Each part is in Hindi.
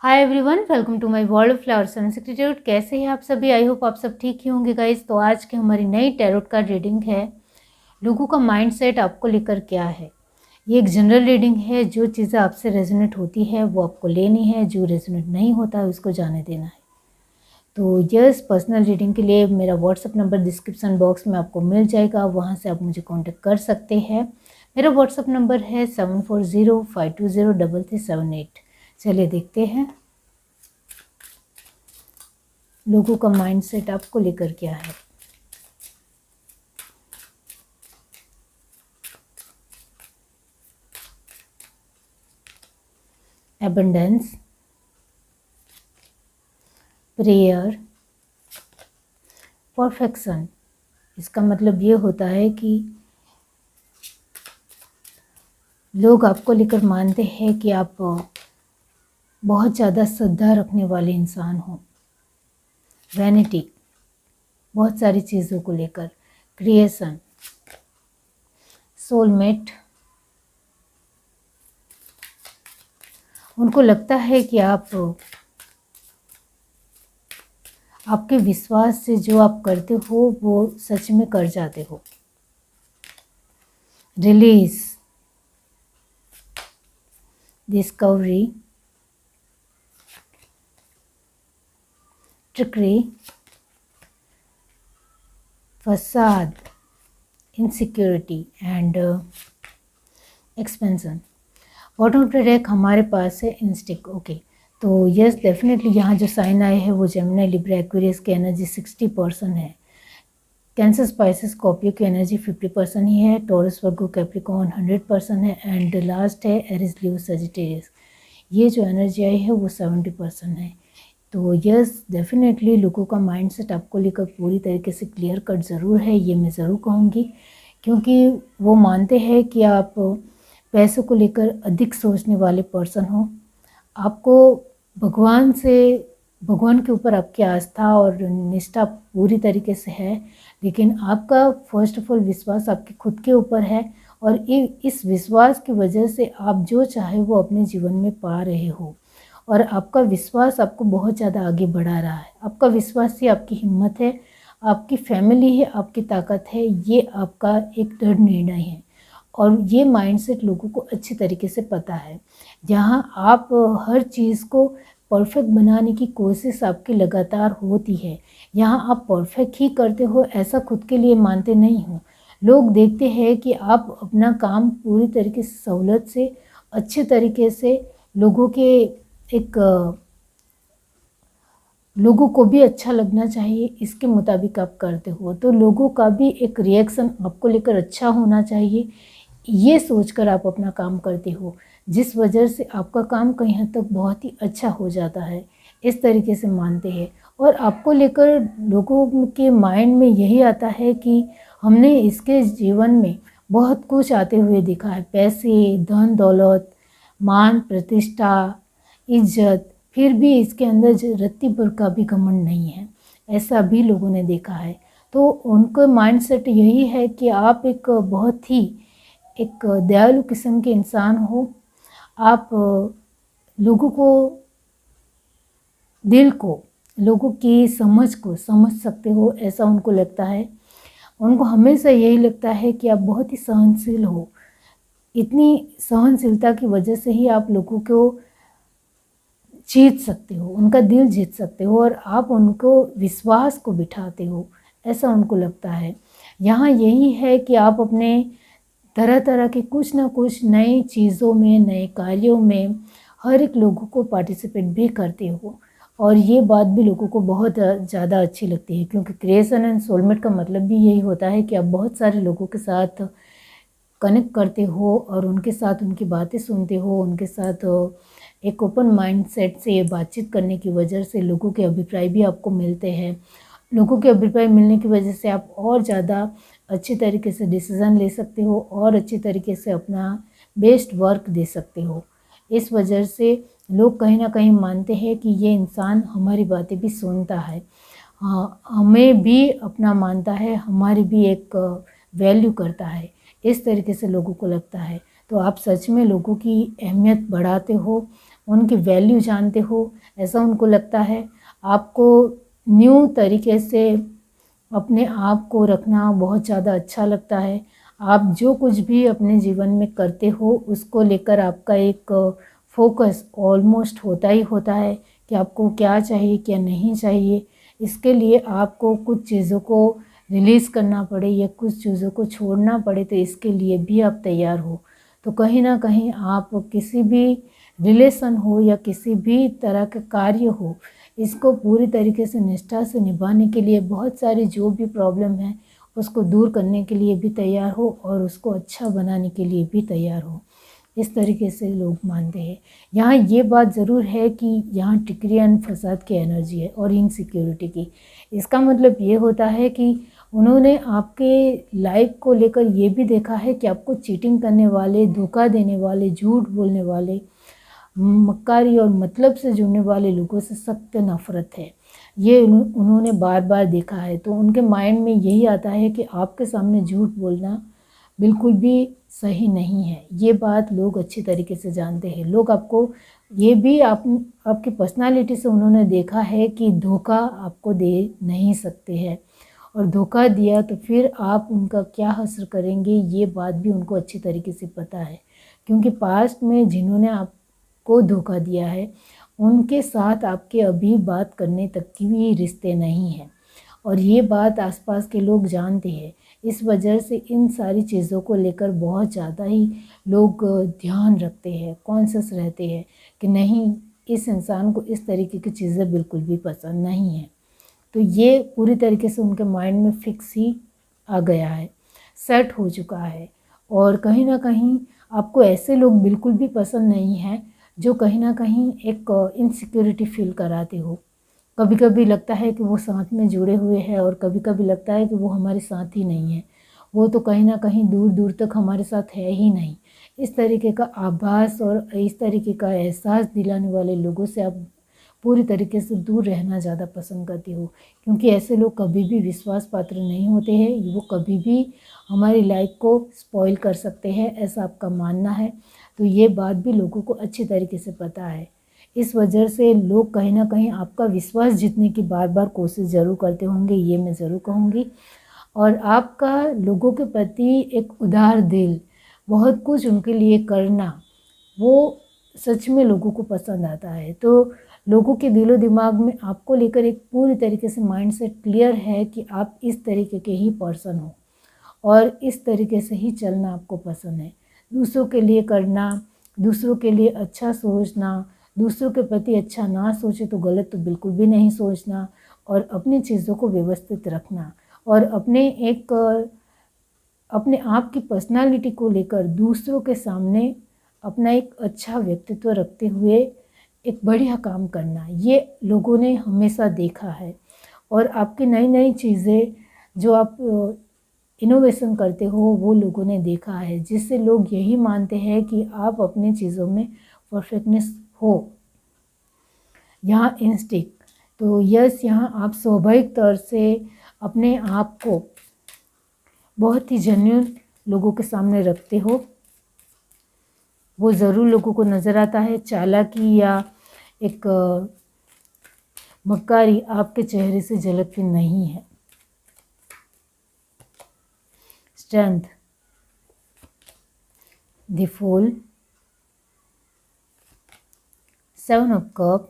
Hi everyone, welcome to my world of flowers and institute. कैसे हैं आप सभी? आई होप आप सब ठीक ही होंगे गाइस। तो आज की हमारी नई टैरोट कार्ड रीडिंग है, लोगों का माइंडसेट आपको लेकर क्या है। ये एक जनरल रीडिंग है। जो चीज़ें आपसे रेजोनेट होती है वो आपको लेनी है, जो रेजोनेट नहीं होता है उसको जाने देना है। तो यस, पर्सनल रीडिंग के लिए मेरा व्हाट्सअप नंबर डिस्क्रिप्शन बॉक्स में आपको मिल जाएगा, वहाँ से आप मुझे कॉन्टेक्ट कर सकते हैं। मेरा व्हाट्सअप नंबर है 7405203378। चलिए देखते हैं लोगों का माइंडसेट आपको लेकर क्या है। Abundance, prayer, perfection. इसका मतलब ये होता है कि लोग आपको लेकर मानते हैं कि आप बहुत ज़्यादा श्रद्धा रखने वाले इंसान हो। वैनिटी, बहुत सारी चीज़ों को लेकर। Creation, soulmate. उनको लगता है कि आपके विश्वास से जो आप करते हो वो सच में कर जाते हो। रिलीज, डिस्कवरी, ट्रिकरी, फसाद, insecurity and expansion. Bottom of the deck हमारे पास है इंस्टिक। ओके, तो यस डेफिनेटली यहाँ जो साइन आए हैं वो जेमिनी, लिब्रा, एक्वेरियस की एनर्जी 60% है। कैंसर, स्पाइसेस, स्कॉर्पियो की एनर्जी 50% ही है। टॉरस, वर्गो, कैप्रिकॉर्न 100% है। एंड लास्ट है एरिस, लियो, सजिटेरियस। ये जो एनर्जी आई है वो 70% है। तो यस डेफिनेटली लोगों का माइंडसेट आपको लेकर पूरी तरीके से क्लियर कट ज़रूर है, ये मैं ज़रूर कहूँगी, क्योंकि वो मानते हैं कि आप पैसों को लेकर अधिक सोचने वाले पर्सन हो। आपको भगवान के ऊपर आपकी आस्था और निष्ठा पूरी तरीके से है, लेकिन आपका फर्स्ट ऑफ ऑल विश्वास आपके खुद के ऊपर है। और इस विश्वास की वजह से आप जो चाहे वो अपने जीवन में पा रहे हो। और आपका विश्वास आपको बहुत ज़्यादा आगे बढ़ा रहा है। आपका विश्वास ही आपकी हिम्मत है, आपकी फैमिली है, आपकी ताकत है। ये आपका एक दृढ़ निर्णय है और ये माइंडसेट लोगों को अच्छी तरीके से पता है। जहाँ आप हर चीज़ को परफेक्ट बनाने की कोशिश आपकी लगातार होती है, यहाँ आप परफेक्ट ही करते हो, ऐसा खुद के लिए मानते नहीं हो। लोग देखते हैं कि आप अपना काम पूरी तरीके से सहूलत से, अच्छे तरीके से, लोगों को भी अच्छा लगना चाहिए, इसके मुताबिक आप करते हो। तो लोगों का भी एक रिएक्शन आपको लेकर अच्छा होना चाहिए, ये सोचकर आप अपना काम करते हो, जिस वजह से आपका काम कहीं हद तक बहुत ही अच्छा हो जाता है। इस तरीके से मानते हैं। और आपको लेकर लोगों के माइंड में यही आता है कि हमने इसके जीवन में बहुत कुछ आते हुए देखा है, पैसे, धन दौलत, मान प्रतिष्ठा, इज्जत, फिर भी इसके अंदर रत्ती भर का भी घमंड नहीं है, ऐसा भी लोगों ने देखा है। तो उनका माइंडसेट यही है कि आप एक बहुत ही एक दयालु किस्म के इंसान हो। आप लोगों को, दिल को, लोगों की समझ को समझ सकते हो, ऐसा उनको लगता है। उनको हमेशा यही लगता है कि आप बहुत ही सहनशील हो। इतनी सहनशीलता की वजह से ही आप लोगों को जीत सकते हो, उनका दिल जीत सकते हो और आप उनको विश्वास को बिठाते हो, ऐसा उनको लगता है। यहाँ यही है कि आप अपने तरह तरह के कुछ ना कुछ नई चीज़ों में, नए कार्यों में हर एक लोगों को पार्टिसिपेट भी करते हो। और ये बात भी लोगों को बहुत ज़्यादा अच्छी लगती है, क्योंकि क्रिएशन एंड सोलमेट का मतलब भी यही होता है कि आप बहुत सारे लोगों के साथ कनेक्ट करते हो और उनके साथ उनकी बातें सुनते हो, उनके साथ एक ओपन माइंडसेट से बातचीत करने की वजह से लोगों के अभिप्राय भी आपको मिलते हैं। लोगों के अभिप्राय मिलने की वजह से आप और ज़्यादा अच्छी तरीके से डिसीज़न ले सकते हो और अच्छी तरीके से अपना बेस्ट वर्क दे सकते हो। इस वजह से लोग कहीं ना कहीं मानते हैं कि ये इंसान हमारी बातें भी सुनता है, हाँ, हमें भी अपना मानता है, हमारी भी एक वैल्यू करता है, इस तरीके से लोगों को लगता है। तो आप सच में लोगों की अहमियत बढ़ाते हो, उनकी वैल्यू जानते हो, ऐसा उनको लगता है। आपको न्यू तरीके से अपने आप को रखना बहुत ज़्यादा अच्छा लगता है। आप जो कुछ भी अपने जीवन में करते हो उसको लेकर आपका एक फोकस ऑलमोस्ट होता ही होता है कि आपको क्या चाहिए क्या नहीं चाहिए। इसके लिए आपको कुछ चीज़ों को रिलीज़ करना पड़े या कुछ चीज़ों को छोड़ना पड़े तो इसके लिए भी आप तैयार हो। तो कहीं ना कहीं आप किसी भी रिलेशन हो या किसी भी तरह का कार्य हो, इसको पूरी तरीके से निष्ठा से निभाने के लिए बहुत सारी जो भी प्रॉब्लम है उसको दूर करने के लिए भी तैयार हो और उसको अच्छा बनाने के लिए भी तैयार हो। इस तरीके से लोग मानते हैं। यहाँ ये बात ज़रूर है कि यहाँ टिकरी एंड फसाद की एनर्जी है और इनसिक्योरिटी की। इसका मतलब ये होता है कि उन्होंने आपके लाइफ को लेकर ये भी देखा है कि आपको चीटिंग करने वाले, धोखा देने वाले, झूठ बोलने वाले, मक्कारी और मतलब से जुड़ने वाले लोगों से सख्त नफरत है। ये उन्होंने बार बार देखा है। तो उनके माइंड में यही आता है कि आपके सामने झूठ बोलना बिल्कुल भी सही नहीं है। ये बात लोग अच्छी तरीके से जानते हैं। लोग आपको ये भी आपकी पर्सनालिटी से उन्होंने देखा है कि धोखा आपको दे नहीं सकते हैं, और धोखा दिया तो फिर आप उनका क्या हश्र करेंगे, ये बात भी उनको अच्छी तरीके से पता है। क्योंकि पास्ट में जिन्होंने आपको धोखा दिया है उनके साथ आपके अभी बात करने तक की भी रिश्ते नहीं हैं, और ये बात आसपास के लोग जानते हैं। इस वजह से इन सारी चीज़ों को लेकर बहुत ज़्यादा ही लोग ध्यान रखते हैं, कॉन्शियस रहते हैं कि नहीं, इस इंसान को इस तरीके की चीज़ें बिल्कुल भी पसंद नहीं है। तो ये पूरी तरीके से उनके माइंड में फिक्स ही आ गया है, सेट हो चुका है। और कहीं ना कहीं आपको ऐसे लोग बिल्कुल भी पसंद नहीं हैं जो कहीं ना कहीं एक इनसिक्योरिटी फील कराते हो। कभी कभी लगता है कि वो साथ में जुड़े हुए हैं और कभी कभी लगता है कि वो हमारे साथ ही नहीं है, वो तो कहीं ना कहीं दूर दूर तक हमारे साथ है ही नहीं। इस तरीके का आभास और इस तरीके का एहसास दिलाने वाले लोगों से आप पूरी तरीके से दूर रहना ज़्यादा पसंद करती हो, क्योंकि ऐसे लोग कभी भी विश्वास पात्र नहीं होते हैं। वो कभी भी हमारी लाइफ को स्पॉइल कर सकते हैं, ऐसा आपका मानना है। तो ये बात भी लोगों को अच्छी तरीके से पता है। इस वजह से लोग कहीं ना कहीं आपका विश्वास जीतने की बार बार कोशिश ज़रूर करते होंगे, ये मैं ज़रूर कहूँगी। और आपका लोगों के प्रति एक उदार दिल, बहुत कुछ उनके लिए करना, वो सच में लोगों को पसंद आता है। तो लोगों के दिलो दिमाग में आपको लेकर एक पूरी तरीके से माइंडसेट क्लियर है कि आप इस तरीके के ही पर्सन हो और इस तरीके से ही चलना आपको पसंद है। दूसरों के लिए करना, दूसरों के लिए अच्छा सोचना, दूसरों के प्रति अच्छा ना सोचे तो गलत तो बिल्कुल भी नहीं सोचना, और अपनी चीज़ों को व्यवस्थित रखना, और अपने आप की पर्सनालिटी को लेकर दूसरों के सामने अपना एक अच्छा व्यक्तित्व रखते हुए एक बढ़िया काम करना, ये लोगों ने हमेशा देखा है। और आपकी नई नई चीज़ें जो आप इनोवेशन करते हो वो लोगों ने देखा है, जिससे लोग यही मानते हैं कि आप अपनी चीज़ों में परफेक्टनेस हो। यहाँ इंस्टिंक्ट, तो यस, यहाँ आप स्वाभाविक तौर से अपने आप को बहुत ही जेन्युइन लोगों के सामने रखते हो। वो ज़रूर लोगों को नज़र आता है। चालाकी या एक मक्कारी आपके चेहरे से झलकती नहीं है। Strength, the fool, 7 of cups.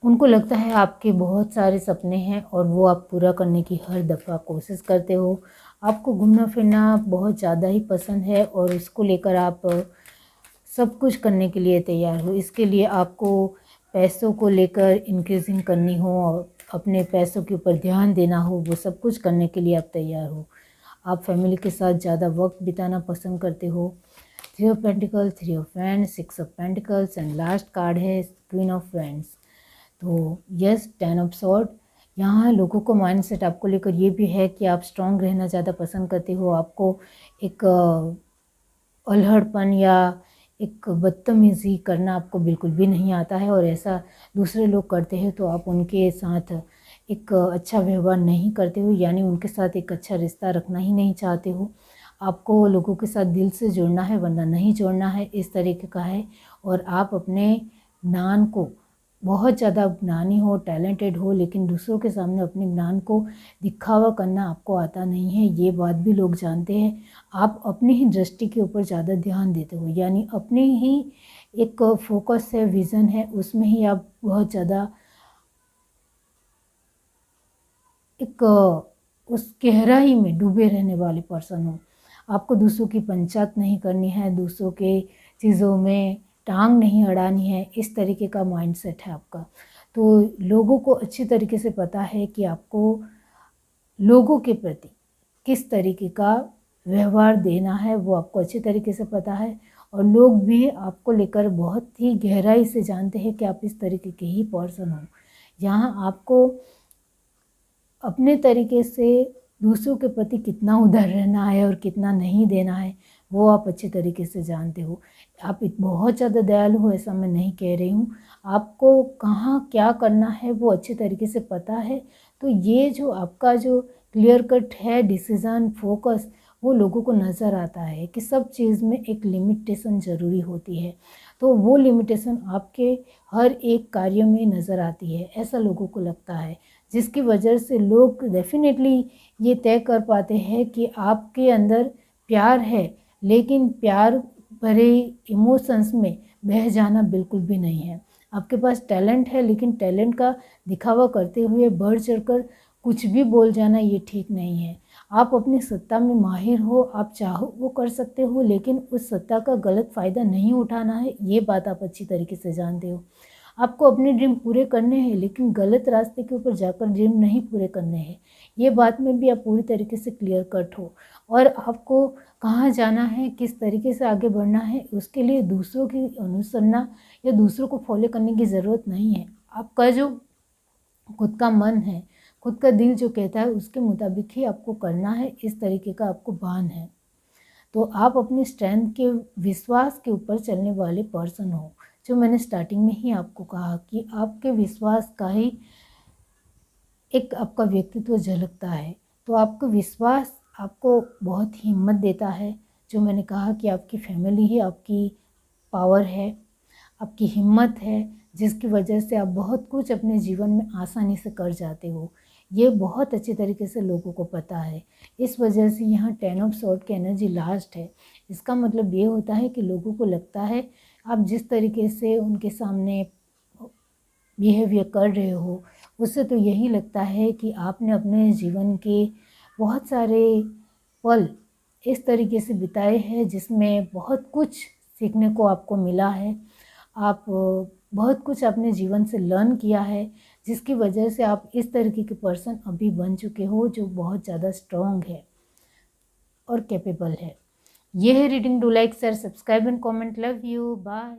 उनको लगता है आपके बहुत सारे सपने हैं और वो आप पूरा करने की हर दफ़ा कोशिश करते हो। आपको घूमना फिरना बहुत ज़्यादा ही पसंद है और उसको लेकर आप सब कुछ करने के लिए तैयार हो। इसके लिए आपको पैसों को लेकर इंक्रीजिंग करनी हो और अपने पैसों के ऊपर ध्यान देना हो, वो सब कुछ करने के लिए आप तैयार हो। आप फैमिली के साथ ज़्यादा वक्त बिताना पसंद करते हो। 3 of pentacle, 3 of wands, 6 of pentacles and last card है क्वीन ऑफ वैंड्स। तो यस, 10 ऑफ स्वॉर्ड। यहाँ लोगों को माइंडसेट आपको लेकर ये भी है कि आप स्ट्रांग रहना ज़्यादा पसंद करते हो। आपको एक अल्हड़पन या एक बदतमीज़ी करना आपको बिल्कुल भी नहीं आता है, और ऐसा दूसरे लोग करते हैं तो आप उनके साथ एक अच्छा व्यवहार नहीं करते हो, यानी उनके साथ एक अच्छा रिश्ता रखना ही नहीं चाहते हो। आपको लोगों के साथ दिल से जुड़ना है वरना नहीं जुड़ना है, इस तरीके का है। और आप अपने ज्ञान को, बहुत ज़्यादा ज्ञानी हो, टैलेंटेड हो, लेकिन दूसरों के सामने अपने ज्ञान को दिखावा करना आपको आता नहीं है, ये बात भी लोग जानते हैं। आप अपनी ही दृष्टि के ऊपर ज़्यादा ध्यान देते हो, यानी अपनी ही एक फोकस है, विज़न है, उसमें ही आप बहुत ज़्यादा एक उस गहराई में डूबे रहने वाले पर्सन हो। आपको दूसरों की पंचायत नहीं करनी है, दूसरों के चीज़ों में टांग नहीं अड़ानी है, इस तरीके का माइंडसेट है आपका। तो लोगों को अच्छी तरीके से पता है कि आपको लोगों के प्रति किस तरीके का व्यवहार देना है, वो आपको अच्छी तरीके से पता है। और लोग भी आपको लेकर बहुत ही गहराई से जानते हैं कि आप इस तरीके के ही पर्सन हो। यहाँ आपको अपने तरीके से दूसरों के प्रति कितना उदार रहना है और कितना नहीं देना है, वो आप अच्छे तरीके से जानते हो। आप बहुत ज़्यादा दयालु हो ऐसा मैं नहीं कह रही हूँ, आपको कहाँ क्या करना है वो अच्छे तरीके से पता है। तो ये जो आपका जो क्लियर कट है डिसीज़न, फोकस, वो लोगों को नज़र आता है कि सब चीज़ में एक लिमिटेशन ज़रूरी होती है। तो वो लिमिटेशन आपके हर एक कार्य में नज़र आती है, ऐसा लोगों को लगता है, जिसकी वजह से लोग डेफिनेटली ये तय कर पाते हैं कि आपके अंदर प्यार है, लेकिन प्यार भरे इमोशंस में बह जाना बिल्कुल भी नहीं है। आपके पास टैलेंट है, लेकिन टैलेंट का दिखावा करते हुए बढ़ चढ़कर कुछ भी बोल जाना ये ठीक नहीं है। आप अपनी सत्ता में माहिर हो, आप चाहो वो कर सकते हो, लेकिन उस सत्ता का गलत फ़ायदा नहीं उठाना है, ये बात आप अच्छी तरीके से जानते हो। आपको अपने ड्रीम पूरे करने हैं, लेकिन गलत रास्ते के ऊपर जाकर ड्रीम नहीं पूरे करने हैं, ये बात में भी आप पूरी तरीके से क्लियर कट हो। और आपको कहाँ जाना है, किस तरीके से आगे बढ़ना है, उसके लिए दूसरों की अनुसरना या दूसरों को फॉलो करने की ज़रूरत नहीं है। आपका जो खुद का मन है, खुद का दिल जो कहता है, उसके मुताबिक ही आपको करना है, इस तरीके का आपको भान है। तो आप अपनी स्ट्रेंथ के, विश्वास के ऊपर चलने वाले पर्सन हो। जो मैंने स्टार्टिंग में ही आपको कहा कि आपके विश्वास का ही एक आपका व्यक्तित्व झलकता है। तो आपका विश्वास आपको बहुत हिम्मत देता है। जो मैंने कहा कि आपकी फैमिली ही आपकी पावर है, आपकी हिम्मत है, जिसकी वजह से आप बहुत कुछ अपने जीवन में आसानी से कर जाते हो। ये बहुत अच्छे तरीके से लोगों को पता है। इस वजह से यहाँ 10 ऑफ सॉर्ड की एनर्जी लास्ट है। इसका मतलब ये होता है कि लोगों को लगता है आप जिस तरीके से उनके सामने बिहेवियर कर रहे हो, उससे तो यही लगता है कि आपने अपने जीवन के बहुत सारे पल इस तरीके से बिताए हैं जिसमें बहुत कुछ सीखने को आपको मिला है। आप बहुत कुछ अपने जीवन से लर्न किया है, जिसकी वजह से आप इस तरीके के पर्सन अभी बन चुके हो जो बहुत ज़्यादा स्ट्रॉन्ग है और कैपेबल है। ये है reading. Do like, share, subscribe and comment. Love you, bye.